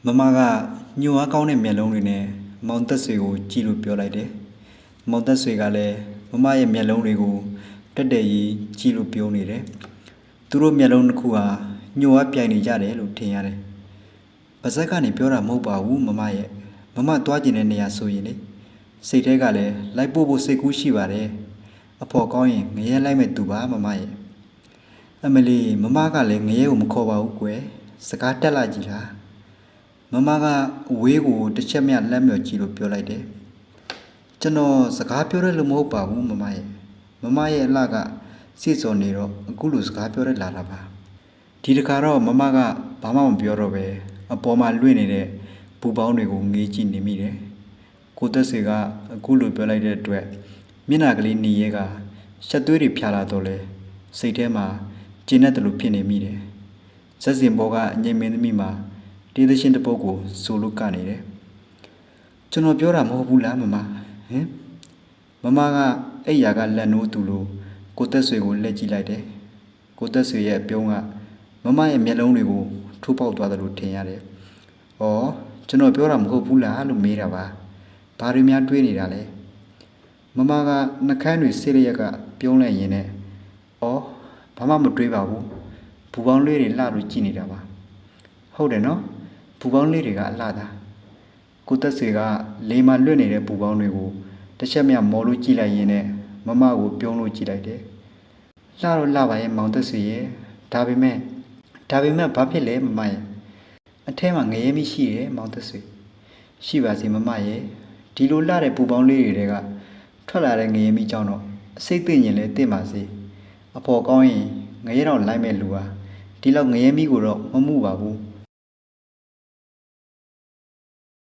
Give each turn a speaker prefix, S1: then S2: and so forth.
S1: မမကညိုအားကောင်းတဲ့မျက်လုံးတွေနဲ့မောင်သက်ဆွေကိုကြည့်လို့ပြောလိုက်တယ်။မောင်သက်ဆွေကလည်းမမရဲ့မျက်လုံးတွေကိုတက်တက်ကြီးကြည့်လို့ပြောနေတယ်။သူတို့မျက်လုံးတစ်ခုဟာညိုအားပြိုင်နေကြတယ်လို့ထင်ရတယ်။ပါဇက်ကနေပြောတာမဟုတ်ပါဘူးမမရဲ့။မမသွားကျင်တဲ့နေရာဆိုရင်လေစိတ်ထဲကလည်းလိုက်ပို့ဖို့စိတ်ကူးရှိပါတယ်။အဖော်ကောင်းရင်ငရဲလိုက်မဲ့သူပါမမရဲ့။အမလီမမကလည်းငရဲကိုမခေါ်ပါဘူးကွယ်။စကားတက်လာကြည့်လား။မမကအဝေးကိုတစ်ချက်မြတ်လက်မြော်ကြည့်လို့ပြောလိုက်တယ်။ကျွန်တော်စကားပြောရလို့မဟုတ်ပါဘူးမမရဲ့။မမရဲ့အလှကစိတ်စော်နေတော့အခုလိုစကားပြောရလာတာပါ။ဒီတခါတော့မမကဘာမှမပြောတော့ပဲအပေါ်မှာလွင့်နေတဲ့ပူပေါင်းတွေကိုငေးကြည့်နေမိတယ်။ကိုသက်စေကအခုလိုပြောလိုက်တဲ့အတွက်မျက်နှာကလေးနေရဲကရှက်သွေးတွေဖြာလာတော့လဲစိတ်ထဲမှာကျဉ်းတဲ့လိုဖြစ်နေမိတယ်။ဇက်စင်ဘောကအငိမ့်မင်းသမီးမှာတေးသရှင်တစ်ပုတ်ကိုဆိုလို့ကနေတယ်။ကျွန်တော်ပြောတာမဟုတ်ဘူးလားမမဟင်မမကအဲ့ရာကလက်နိုးသူလို့ကိုသက်ဆွေကိုလက်ကြည့်လိုက်တယ်။ကိုသက်ဆွေရဲ့ပြုံးကမမရဲ့မျက်လုံးတွေကိုထိုးပေါက်သွားတယ်လို့ထင်ရတယ်။အော်ကျွန်တော်ပြောတာမဟုတ်ဘူးလားလို့မေးတာပါ။ဘာတွေများတွေးနေတာလဲ။မမကနှကန်းတွေစိတ်ရရက်ကပြုံးလိုက်ရင်နဲ့အော်ဘာမှမတွေးပါဘူး။ဘူပေါင်းလေးတွေလှလို့ကြည့်နေတာပါ။ဟုတ်တယ်နော်။ဘူပေါင်းလေးတွေကအလှတာကိုသက်စေကလေမာလွတ်နေတဲ့ဘူပေါင်းတွေကိုတစ်ချက်မြမော်လို့ကြည့်လိုက်ရင်နဲ့မမကိုပြုံးလို့ကြည့်လိုက်တယ်လှတော့လှပါရဲ့မောင်သက်စေရဲ့ဒါပေမဲ့ဘာဖြစ်လဲမမရဲ့အထဲမှာငရဲမိရှိတယ်မောင်သက်စေရှိပါစေမမရဲ့ဒီလိုလှတဲ့ဘူပေါင်းလေးတွေကထွက်လာတဲ့ငရဲမိကြောင့်တော့အစိတ်သိရင်လည်းတင့်ပါစေအဖော်ကောင်းရင်ငရဲတော့လိုက်မဲ့လူဟာဒီလောက်ငရဲမိကိုတော့မမှုပါဘူး